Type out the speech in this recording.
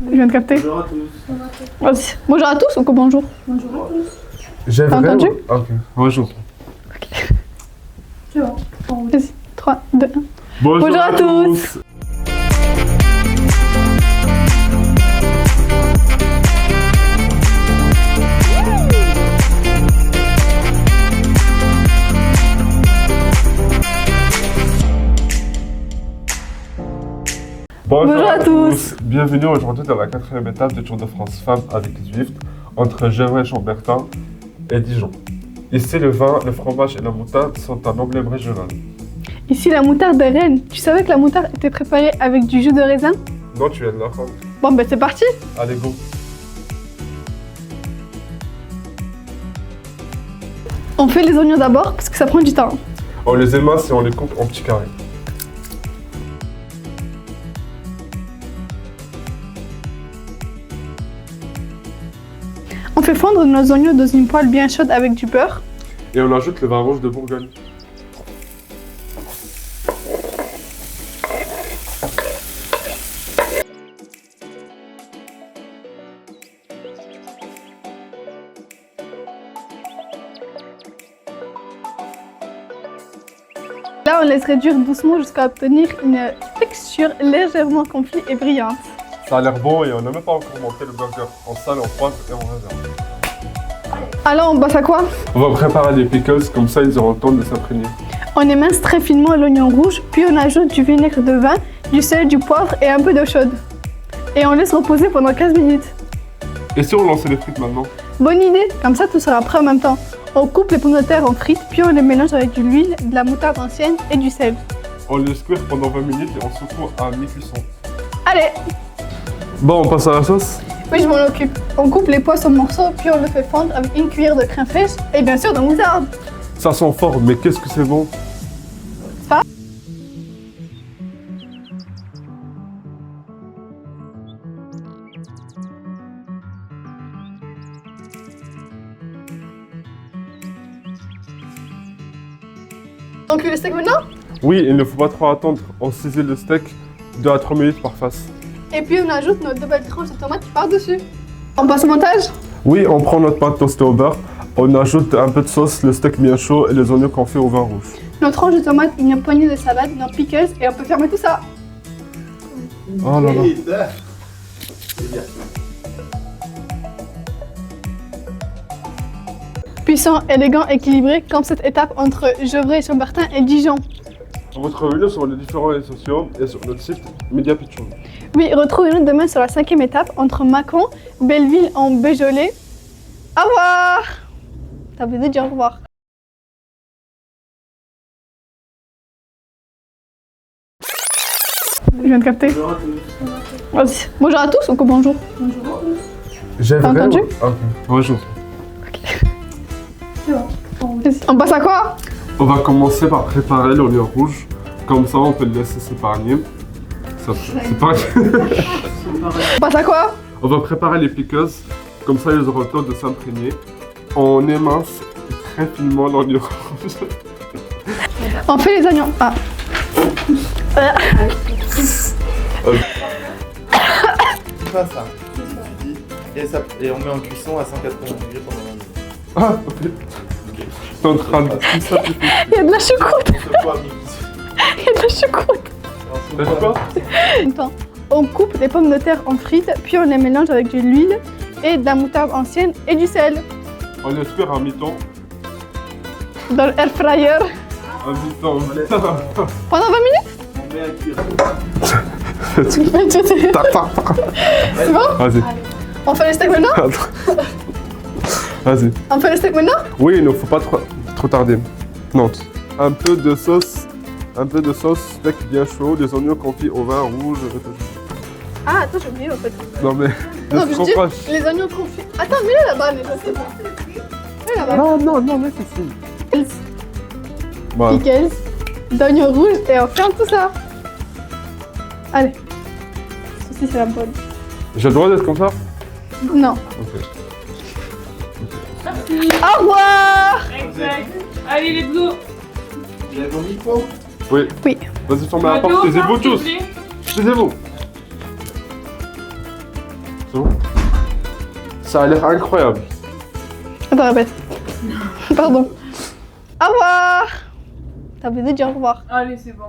Je viens de capter. Bonjour à tous. Vas-y. Bonjour à tous ou que bonjour? Bonjour à tous. J'ai T'as entendu? Ok, bonjour. C'est bon. Vas-y. 3, 2, 1. Bonjour à tous. Bonjour à tous. Bienvenue aujourd'hui dans la 4e étape du Tour de France Femmes avec Zwift entre Gevrey-Chambertin et Dijon. Ici, le vin, le fromage et la moutarde sont un emblème régional. Ici, la moutarde de Rennes. Tu savais que la moutarde était préparée avec du jus de raisin? Non, tu viens de l'apprendre. Bon, ben c'est parti. Allez, go. On fait les oignons d'abord parce que ça prend du temps. On les émince et on les coupe en petits carrés. On fait fondre nos oignons dans une poêle bien chaude avec du beurre. Et on ajoute le vin rouge de Bourgogne. Là, on laisse réduire doucement jusqu'à obtenir une texture légèrement confite et brillante. Ça a l'air bon et on n'a même pas encore monté le burger. On sale, on froisse et on réserve. Alors, on passe à quoi? On va préparer les pickles, comme ça ils auront le temps de s'imprégner. On émince très finement l'oignon rouge, puis on ajoute du vinaigre de vin, du sel, du poivre et un peu d'eau chaude. Et on laisse reposer pendant 15 minutes. Et si on lançait les frites maintenant? Bonne idée, comme ça tout sera prêt en même temps. On coupe les pommes de terre en frites, puis on les mélange avec de l'huile, de la moutarde ancienne et du sel. On laisse cuire pendant 20 minutes et on secoue à mi-cuisson. Allez! Bon, on passe à la sauce? Oui, je m'en occupe. On coupe les pois en morceaux, puis on le fait fondre avec une cuillère de crème fraîche et bien sûr de moutarde. Ça sent fort, mais qu'est-ce que c'est bon! Ça? On cuit le steak maintenant? Oui, il ne faut pas trop attendre. On saisit le steak 2 à 3 minutes par face. Et puis on ajoute nos 2 belles tranches de tomates par-dessus. On passe au montage? Oui, on prend notre pâte toastée au beurre. On ajoute un peu de sauce, le steak bien chaud et les oignons confits au vin rouge. Nos tranches de tomates, une poignée de salade, nos pickles et on peut fermer tout ça. Oh là là. Puissant, élégant, équilibré, comme cette étape entre Gevrey-Chambertin et Dijon. Retrouvez-nous sur les différents réseaux sociaux et sur notre site Media Pitchoun. Oui, retrouvez-nous demain sur la 5e étape entre Mâcon, Belleville en Beaujolais. Au revoir! T'as besoin de dire au revoir. Je viens de capter. Bonjour à tous. Vas-y. Bonjour à tous ou que bonjour? Bonjour à tous. J'ai T'as entendu? Ok, bonjour. C'est bon. Vas-y. On passe à quoi? On va commencer par préparer l'oignon rouge. Comme ça, on peut le laisser s'épargner. Ça, c'est pas... On passe à quoi? On va préparer les pickles. Comme ça, ils auront le temps de s'imprégner. On émince très finement l'oignon rouge. On fait les oignons. Ah. C'est pas ça, c'est ce que tu dis. Et on met en cuisson à 180 degrés pendant 20 minutes. Ah, ok. T'es en train de tout ça, tu fais. Il y a de la choucroute. Sur quoi, mi-cuisson. Il y a de la choucroute. T'as dit quoi? Attends. On coupe les pommes de terre en frites, puis on les mélange avec de l'huile et de la moutarde ancienne et du sel. On laisse cuire à mi-temps. Dans l'air fryer. À mi-temps, Pendant 20 minutes? On met à cuire. C'est bon? Vas-y. On fait le steak maintenant? Vas-y. On fait le steak maintenant? Oui, il ne faut pas trop tarder. Non. Un peu de sauce, steak bien chaud, des oignons confits au vin rouge. Ah, attends, j'ai oublié en fait. Non mais, Non, laisse je dis proche. les oignons confits. Attends, mets-les là-bas, les c'est bon. Mets là-bas. Non, laisse ici. Pickles, Voilà. pickles, d'oignons rouges et on ferme tout ça. Allez. Ceci, c'est la bonne. J'ai le droit d'être comme ça? Non. Ok. Au revoir! Exact. Allez, let's go. Vous avez mon micro? Oui. Oui. Vas-y, fermez la porte, taisez-vous tous. Taisez-vous. C'est bon? Ça a l'air incroyable. Attends, répète. Pardon. Au revoir. T'as oublié de dire au revoir. Allez, c'est bon.